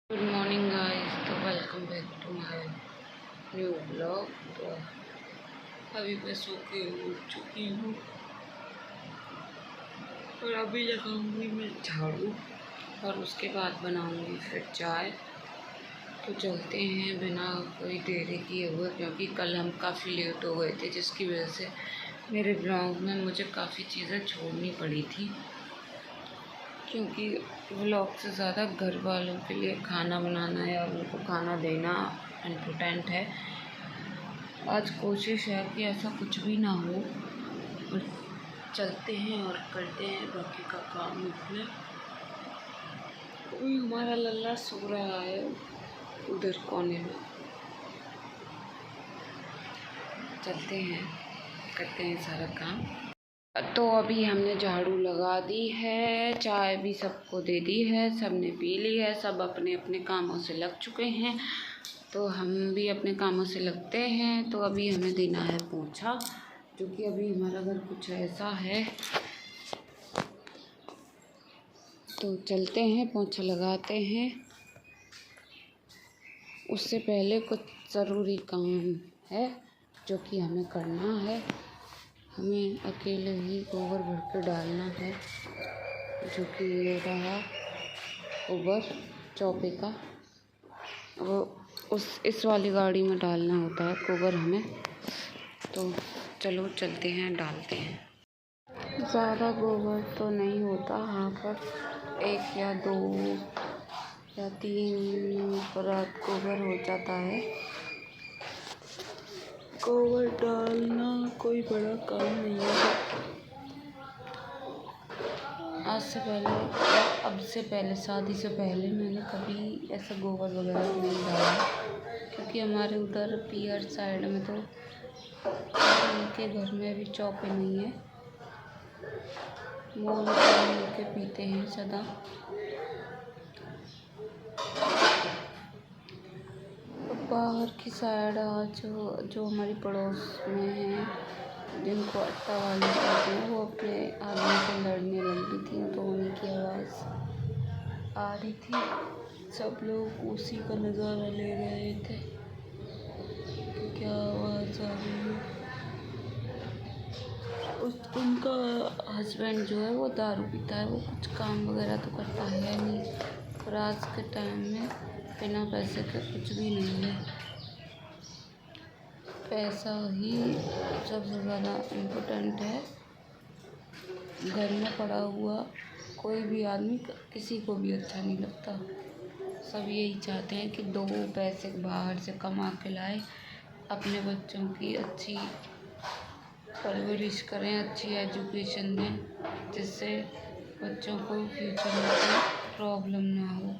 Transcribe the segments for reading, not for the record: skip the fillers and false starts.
Good morning guys. तो welcome back to my new blog. तो अभी मैं सो के उठ चुकी हूँ और अभी लगाऊंगी मैं झाड़ू और उसके बाद बनाऊंगी फिर चाय। तो चलते हैं बिना कोई देरी किए हुए, क्योंकि कल हम काफ़ी लेट हो गए थे, जिसकी वजह से मेरे ब्लॉग में मुझे काफ़ी चीज़ें छोड़नी पड़ी थी, क्योंकि व्लॉग से ज़्यादा घर वालों के लिए खाना बनाना या उनको खाना देना इम्पोर्टेंट है। आज कोशिश है कि ऐसा कुछ भी ना हो, और चलते हैं और करते हैं बाकी का काम अपने। अभी हमारा लल्ला सो रहा है उधर कोने में। चलते हैं, करते हैं सारा काम। तो अभी हमने झाड़ू लगा दी है, चाय भी सबको दे दी है, सबने पी ली है, सब अपने अपने कामों से लग चुके हैं। तो हम भी अपने कामों से लगते हैं। तो अभी हमें देना है पोंछा, जो कि अभी हमारा घर कुछ ऐसा है। तो चलते हैं, पोंछा लगाते हैं। उससे पहले कुछ ज़रूरी काम है जो कि हमें करना है। हमें अकेले ही गोबर भर के डालना है, जो कि ये रहा गोबर चौपे का। वो इस वाली गाड़ी में डालना होता है गोबर हमें। तो चलो चलते हैं, डालते हैं। ज़्यादा गोबर तो नहीं होता यहाँ पर, 1 या 2 या 3 परत गोबर हो जाता है। गोबर डालना कोई बड़ा काम नहीं है। आज से पहले, अब से पहले, शादी से पहले मैंने कभी ऐसा गोबर वगैरह नहीं डाला, क्योंकि हमारे उधर पियर साइड में तो उनके घर में भी चौपे नहीं है। वो पानी के पीते हैं सदा। बाहर की साइड आज जो हमारी पड़ोस में है, जिनको अट्टा वाली कहते हैं, वो अपने आदमी से लड़ने लग रही थी। तो उन्हीं की आवाज़ आ रही थी। सब लोग उसी का नज़ारा ले रहे थे कि क्या आवाज़ आ रही है। उनका हस्बैंड जो है वो दारू पीता है, वो कुछ काम वगैरह तो करता है नहीं। और आज के टाइम में बिना पैसे के कुछ भी नहीं है। पैसा ही सबसे ज़्यादा इम्पोर्टेंट है। घर में पड़ा हुआ कोई भी आदमी किसी को भी अच्छा नहीं लगता। सब यही चाहते हैं कि 2 पैसे बाहर से कमा के लाए, अपने बच्चों की अच्छी परवरिश करें, अच्छी एजुकेशन दें, जिससे बच्चों को फ्यूचर में कोई प्रॉब्लम ना हो।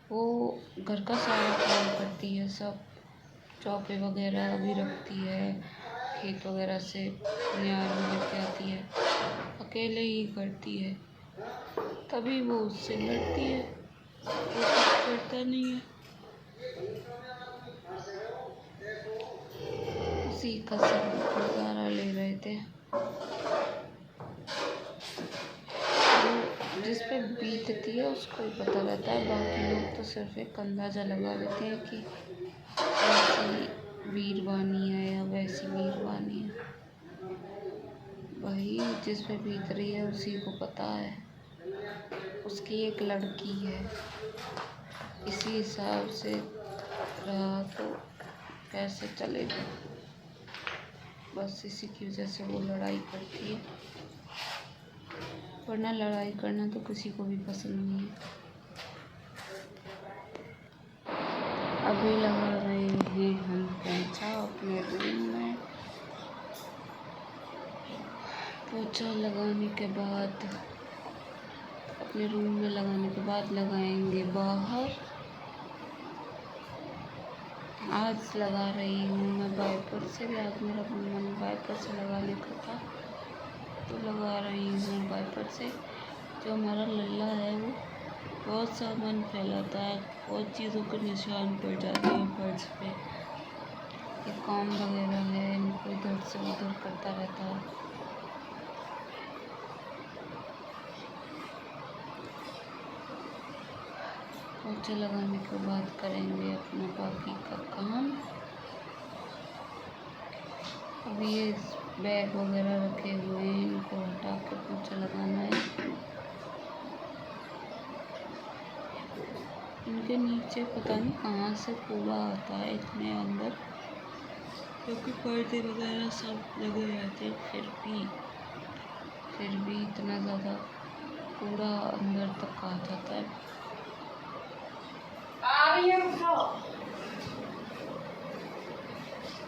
वो घर का सारा काम करती है, सब चौके वगैरह भी रखती है, खेत वगैरह से न्यार भी लेके आती है, अकेले ही करती है। तभी वो उससे लड़ती है, वो कुछ करता नहीं है। उसी का सब नज़ारा ले रहे थे। जिस पे बीतती है उसको ही पता रहता है, बाकी लोग तो सिर्फ एक अंदाज़ा लगा लेते हैं कि ऐसी वीरवानी है या वैसी वीरवानी है। वही जिस पे बीत रही है उसी को पता है। उसकी एक लड़की है, इसी हिसाब से रहा तो कैसे चलेगा। बस इसी की वजह से वो लड़ाई करती है, वरना लड़ाई करना तो किसी को भी पसंद नहीं है। अभी लगा रहे हैं हम पोंछा अपने रूम में। पोंछा लगाने के बाद, अपने रूम में लगाने के बाद लगाएंगे बाहर। आज लगा रही हूँ मैं वाइपर से, आज मेरा मन वाइपर से लगाने का था तो लगा रही हूँ वाइपर से। जो हमारा लल्ला है वो बहुत सामान फैलाता है, बहुत चीज़ों के निशान पड़ जाते हैं फर्श पे। ये काम वगैरह है, इनको इधर से उधर करता रहता है। पोछा लगाने के बाद करेंगे अपना बाकी का काम। अभी ये बैग वगैरह रखे हुए हैं, इनको हटा के पोछा लगाना है। इनके नीचे पता नहीं कहाँ से कूड़ा आता है इतने अंदर, क्योंकि पर्दे वगैरह सब लगे रहते हैं, फिर भी इतना ज़्यादा कूड़ा अंदर तक आ जाता है।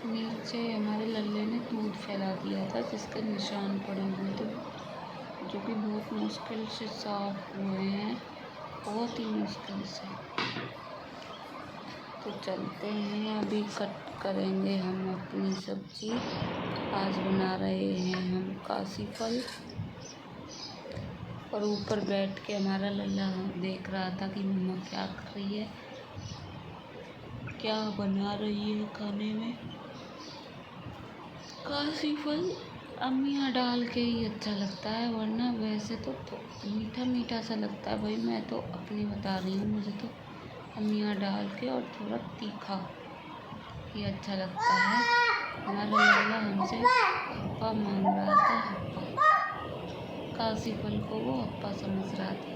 नीचे हमारे लल्ले ने दूध फैला दिया था जिसके निशान पड़े हुए थे, जो कि बहुत मुश्किल से साफ हुए हैं, बहुत ही मुश्किल से। तो चलते हैं, अभी कट करेंगे हम अपनी सब्जी। आज बना रहे हैं हम काशी फल, और ऊपर बैठ के हमारा लल्ला देख रहा था कि मम्मा क्या कर रही है, क्या बना रही है खाने में। काशी फल अम्मियाँ डाल के ही अच्छा लगता है, वरना वैसे तो मीठा मीठा सा लगता है। भाई मैं तो अपनी बता रही हूँ, मुझे तो अम्मियाँ डाल के और थोड़ा तीखा ये अच्छा लगता है। हमारा लल्ला हमसे हप्पा मांग रहा था, हप्पा। काशी फल को वो हप्पा समझ रहा था,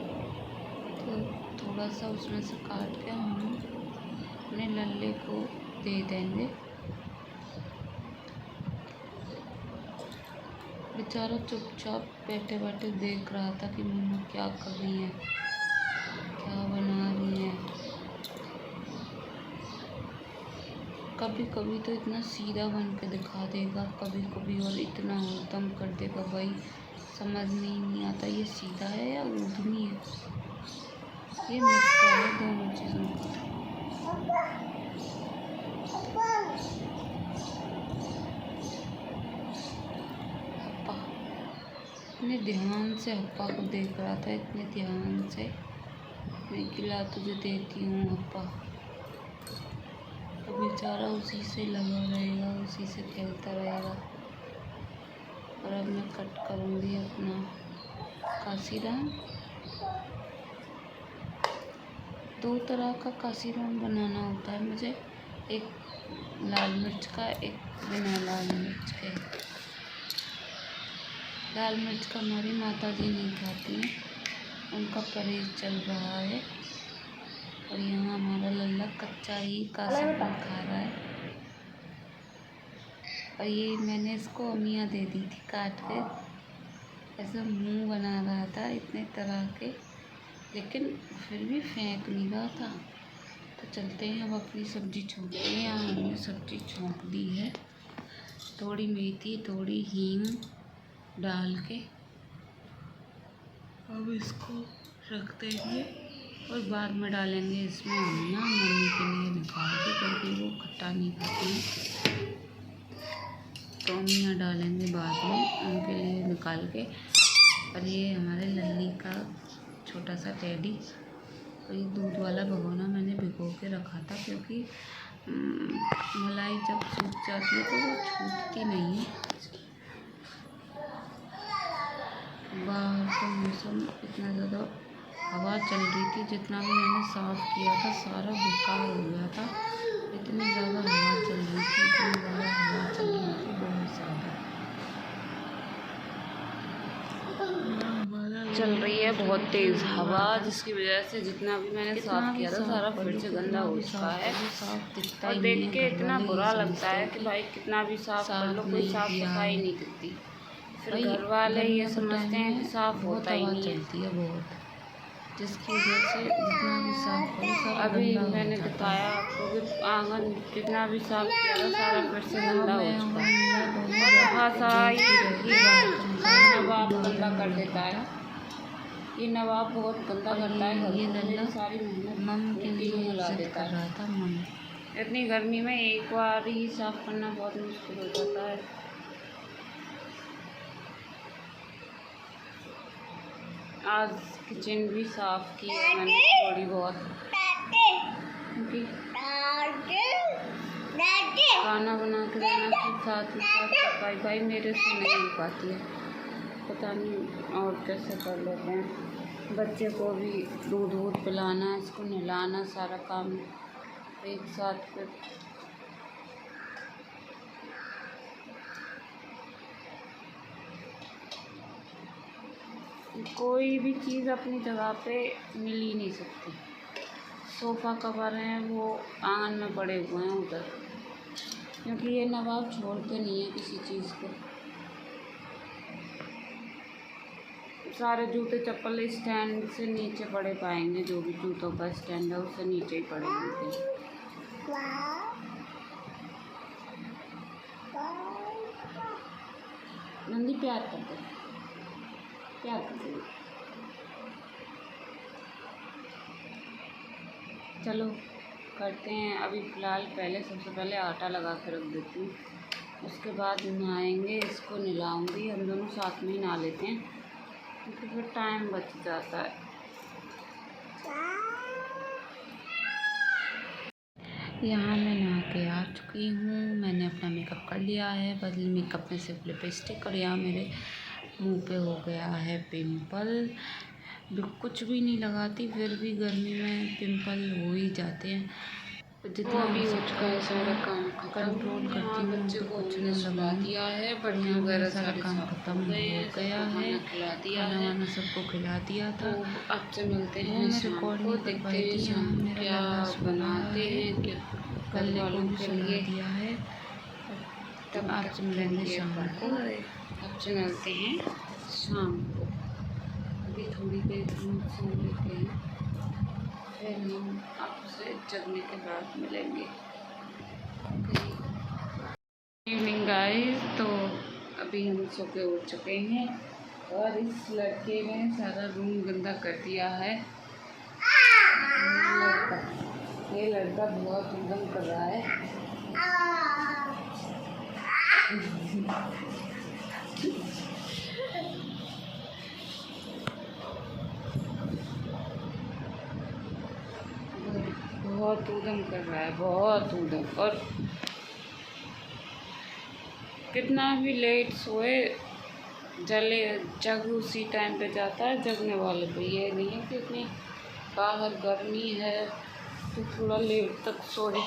तो थोड़ा सा उसमें से काट के हम अपने लल्ले को दे देंगे। बेचारा चुपचाप बैठे बैठे देख रहा था कि मम्मा क्या कर रही है, क्या बना रही है। कभी कभी तो इतना सीधा बन के दिखा देगा, कभी कभी और इतना उद्यम कर देगा, भाई समझ में ही नहीं आता ये सीधा है या उद्यमी है। ये मिक्स है दोनों चीज़ों का। हप्पा इतने ध्यान से हप्पा को देख रहा था, इतने ध्यान से। मैं खिला तुझे देती हूँ हप्पा। तो बेचारा उसी से लगा रहेगा, उसी से खेलता रहेगा। और अब मैं कट करूँगी अपना काशीराम। 2 तरह का काशीराम बनाना होता है मुझे, एक लाल मिर्च का, एक बिना लाल मिर्च के। लाल मिर्च का हमारी माता जी नहीं खाती हैं, उनका परहेज चल रहा है। और यहाँ हमारा लल्ला कच्चा ही काशीराम खा रहा है। और ये मैंने इसको अम्मियाँ दे दी थी काट के, ऐसा मुंह बना रहा था इतने तरह के, लेकिन फिर भी फेंक नहीं रहा था। तो चलते हैं, अब अपनी सब्ज़ी छोंकते हैं। यहाँ हमने सब्ज़ी छोंक दी है, थोड़ी मेथी, थोड़ी हींग डाल के। अब इसको रख देंगे और बाद में डालेंगे इसमें अम्मियाँ, मम्मी के लिए निकाल के, क्योंकि वो खट्टा नहीं खाती हैं, तो अम्मियाँ डालेंगे बाद में उनके लिए निकाल के। और ये हमारे लल्ली का छोटा सा टेडी, और ये दूध वाला भगोना मैंने भिगो के रखा था, क्योंकि मलाई जब सूख जाती है तो वो छूटती नहीं है। बाहर का मौसम इतना ज़्यादा हवा चल रही थी, जितना भी मैंने साफ़ किया था सारा बेकार हो गया था। इतनी ज़्यादा हवा चल रही थी, इतनी ज़्यादा हवा चल रही थी, बहुत ज़्यादा चल रही है, बहुत तेज़ हवा, जिसकी वजह से जितना भी मैंने साफ़ किया था सारा फिर से गंदा हो चुका है। और देख के इतना बुरा लगता है कि भाई कितना भी साफ़ कर लो, कोई साफ़ सफाई नहीं दिखती। फिर घर वाले ये समझते हैं कि साफ़ होता ही नहीं है, बहुत, जिसकी वजह से जितना भी साफ करो सब। अभी मैंने बताया आपको कि आंगन जितना भी साफ किया था सारा फिर से गंदा हो चुका है। नवाब गंदा कर देता है, ये नवाब बहुत गंदा करता है। ये लल्ला सारी मेहनत मम के लिए मिला देता है। इतनी गर्मी में एक बार ही साफ करना बहुत मुश्किल हो जाता है। आज किचन भी साफ़ की है मैंने थोड़ी बहुत, क्योंकि खाना बना के देना के साथ में साफ सफाई भाई मेरे से नहीं हो पाती है, पता नहीं और कैसे कर लेते हैं। बच्चे को भी दूध वूध पिलाना, इसको नहलाना, सारा काम एक साथ फिर कोई भी चीज़ अपनी जगह पे मिल ही नहीं सकती। सोफ़ा कवर हैं वो आंगन में पड़े हुए हैं उधर, क्योंकि ये नवाब छोड़ते नहीं है किसी चीज़ को। सारे जूते चप्पल स्टैंड से नीचे पड़े पाएंगे, जो भी जूतों का स्टैंड है उससे नीचे ही पड़े होंगे। नंदी प्यार करते, प्यार करते। चलो करते हैं। अभी फ़िलहाल सबसे पहले आटा लगा के रख देती हूँ, उसके बाद नहाएंगे, इसको नहलाऊँगी। हम दोनों साथ में ही नहा लेते हैं क्योंकि फिर टाइम बच जाता है। यहाँ मैं नहा के आ चुकी हूँ। मैंने अपना मेकअप कर लिया है, बदले मेकअप में सिर्फ लिपस्टिक, और यहाँ मेरे मुंह पे हो गया है पिंपल। कुछ भी नहीं लगाती फिर भी गर्मी में पिंपल हो ही जाते हैं। जितना भी हो चुका है सारा काम कंट्रोल करती हूँ। बच्चे को उसने सुला दिया है, बढ़िया वगैरह सारा काम खत्म हो गया है, खिला दिया है, खाना सबको खिला दिया था। तो आपसे मिलते हैं शाम को, देखते हैं शाम को क्या बनाते हैं, क्या घर वालों के लिए दिया है। तब आपसे मिलेंगे शाम को, आपसे मिलते हैं शाम को। अभी थोड़ी देर हम सो लेते हैं, फिर हम आपसे जगने के बाद मिलेंगे। इवनिंग गाइस, तो अभी हम सो के उठ चुके हैं और इस लड़के ने सारा रूम गंदा कर दिया है। ये लड़का बहुत उद्यम कर रहा है। बहुत ऊधम कर रहा है, बहुत ऊधम। और कितना भी लेट सोए जग उसी टाइम पे जाता है जगने वाले पे। ये नहीं है कि इतनी बाहर गर्मी है तो थोड़ा लेट तक सोए।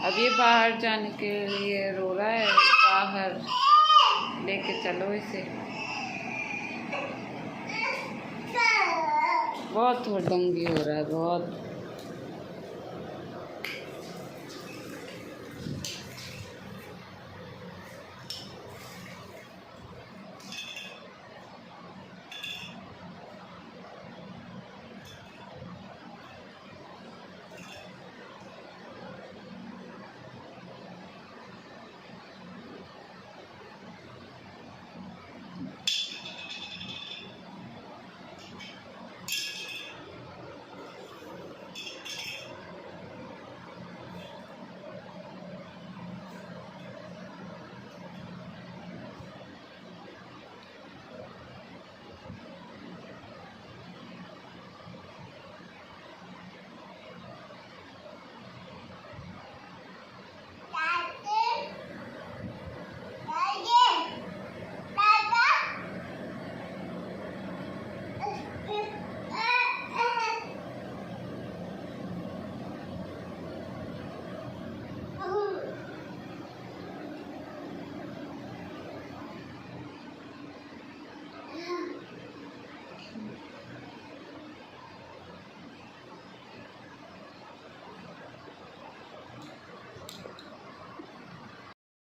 अब ये बाहर जाने के लिए रो रहा है, बाहर लेके चलो इसे। बहुत हुड़दंगी हो रहा है, बहुत।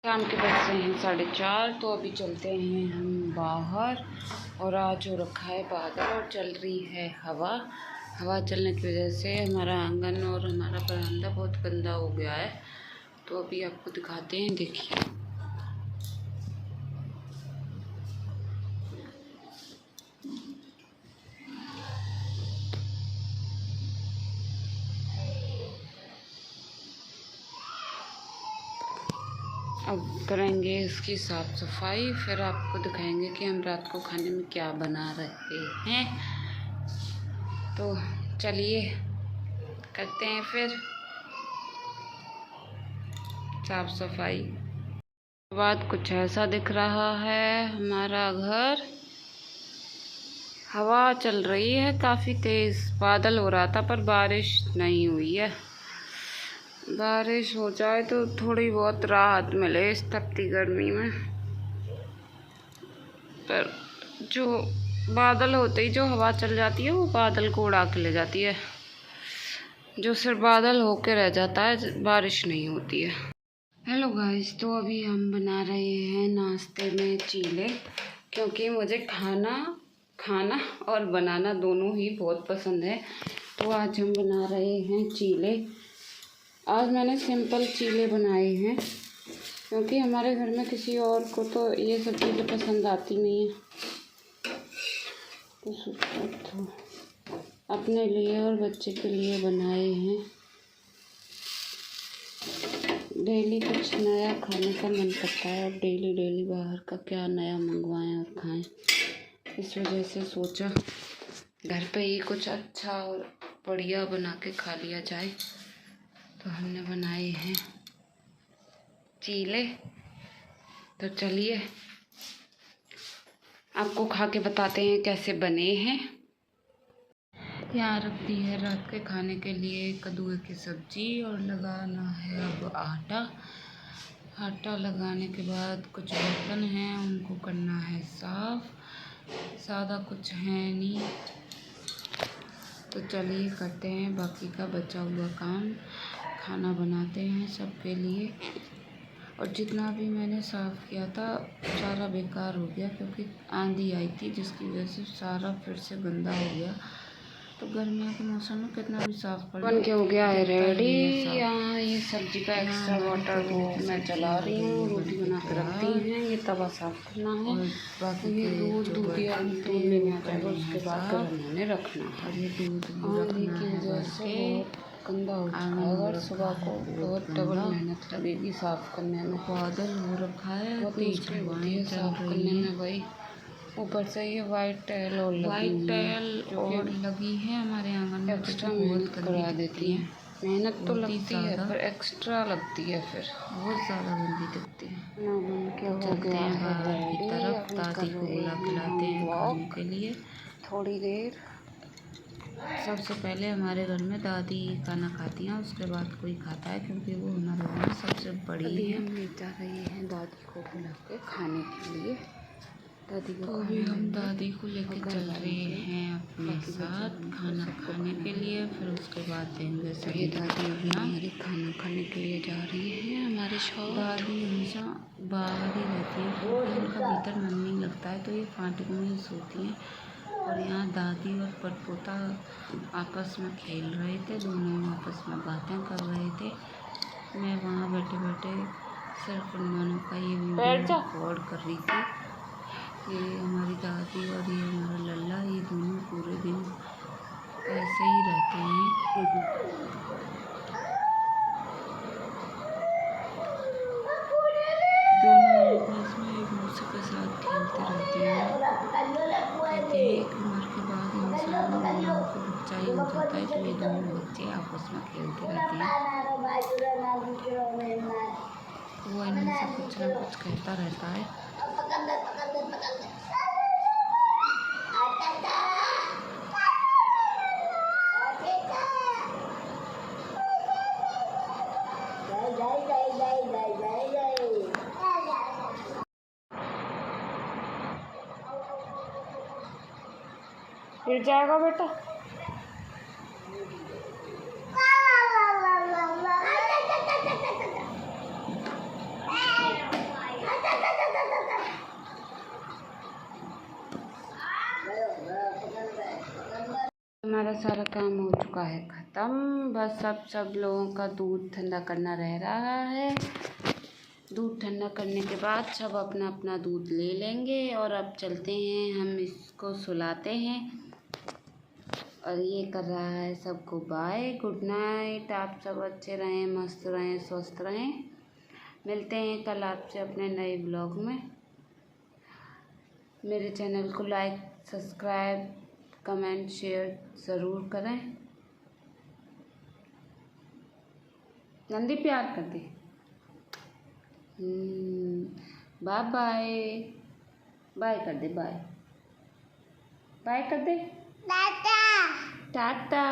शाम के बज रहे हैं 4:30, तो अभी चलते हैं हम बाहर। और आज हो रखा है बादल और चल रही है हवा। हवा चलने की वजह से हमारा आंगन और हमारा बरामदा बहुत गंदा हो गया है। तो अभी आपको दिखाते हैं, देखिए। अब करेंगे इसकी साफ़ सफाई, फिर आपको दिखाएंगे कि हम रात को खाने में क्या बना रहे हैं। तो चलिए करते हैं फिर साफ़ सफाई। बाद कुछ ऐसा दिख रहा है हमारा घर। हवा चल रही है काफ़ी तेज़, बादल हो रहा था पर बारिश नहीं हुई है। बारिश हो जाए तो थोड़ी बहुत राहत मिले इस तपती गर्मी में, पर जो बादल होते ही जो हवा चल जाती है वो बादल को उड़ा के ले जाती है, जो सिर्फ बादल होके रह जाता है, बारिश नहीं होती है। हेलो गाइस, तो अभी हम बना रहे हैं नाश्ते में चीले, क्योंकि मुझे खाना और बनाना दोनों ही बहुत पसंद है। तो आज हम बना रहे हैं चीले। आज मैंने सिंपल चीले बनाए हैं, क्योंकि हमारे घर में किसी और को तो ये सब चीज़ें पसंद आती नहीं है। तो अपने लिए और बच्चे के लिए बनाए हैं। डेली कुछ नया खाने का मन करता है, और डेली बाहर का क्या नया मंगवाएं और खाएं। इस वजह से सोचा घर पे ही कुछ अच्छा और बढ़िया बना के खा लिया जाए। तो हमने बनाए हैं चीले। तो चलिए आपको खा के बताते हैं कैसे बने हैं। यहाँ रख दी है रात के खाने के लिए कद्दू की सब्जी, और लगाना है अब आटा लगाने के बाद कुछ बर्तन हैं उनको करना है साफ। ज़्यादा कुछ है नहीं, तो चलिए करते हैं बाकी का बचा हुआ काम। खाना बनाते हैं सबके लिए। और जितना भी मैंने साफ़ किया था सारा बेकार हो गया, क्योंकि आंधी आई थी जिसकी वजह से सारा फिर से गंदा हो गया। तो गर्मियों के मौसम में कितना भी साफ़ कर बन के हो गया है रेडी। यहाँ ये सब्जी का एक्स्ट्रा वाटर वो मैं चला रही हूँ, रोटी बना के रखती हैं। ये तवा साफ़ करना है, बाकी ये दूध लेने आ जाएगा, उसके बाद उन्होंने रखना है। और ये दूध आंधी की वजह से गंदा हो चुका है, और सुबह को बहुत डबल मेहनत लगेगी साफ़ करने में। बादल हो रखा है, बहुत मुश्किल होती है साफ़ करने में भाई। ऊपर से ये वाइट टाइल और लगी है हमारे आंगन में, एक्स्ट्रा मेहनत करा देती है। मेहनत तो लगती है पर एक्स्ट्रा लगती है, फिर बहुत ज़्यादा गंदी दिखती है। चलते हैं बाहर की तरफ, दादी को बुला के लाते हैं खाने के लिए थोड़ी देर। सबसे पहले हमारे घर में दादी खाना खाती हैं, उसके बाद कोई खाता है, क्योंकि वो हमारे घर में सबसे बड़ी है। हम ले जा रहे हैं दादी को बुला के खाने के लिए। दादी को अभी हम दादी को लेके चल रहे हैं अपने साथ खाना खाने के लिए। फिर उसके बाद देंगे सभी। दादी अभी हमारी खाना खाने के लिए जा रही है। हमारे शौक दादी हमेशा बाहर ही रहती है, क्योंकि उनका भीतर मन नहीं लगता है, तो ये फाटक में ही सोती हैं। और यहाँ दादी और परपोता आपस में खेल रहे थे, दोनों आपस में बातें कर रहे थे। मैं वहाँ बैठे बैठे सिर्फ उन का ये वीडियो रिकॉर्ड कर रही थी। ये हमारी दादी और ये हमारा लल्ला, ये दोनों पूरे दिन ऐसे ही रहते हैं। दोनों आपस में एक दूसरे के साथ खेलते रहते हैं। कहते हैं एक उम्र के बाद इंसान को बच्चा ही हो जाता है, तो ये दोनों बच्चे आपस में खेलते रहते हैं। वो इनमें से कुछ ना कुछ कहता रहता है। गिर जाएगा बेटा। हमारा सारा काम हो चुका है ख़त्म। बस अब सब लोगों का दूध ठंडा करना रह रहा है। दूध ठंडा करने के बाद सब अपना अपना दूध ले लेंगे, और अब चलते हैं, हम इसको सुलाते हैं। और ये कर रहा है सबको बाय, गुड नाइट। आप सब अच्छे रहें, मस्त रहें, स्वस्थ रहें। मिलते हैं कल आपसे अपने नए ब्लॉग में। मेरे चैनल को लाइक, सब्सक्राइब, कमेंट, शेयर ज़रूर करें। नंदी प्यार कर दे। Bye bye. बाय कर दे, बाय। बाय कर दे। टाटा टाटा।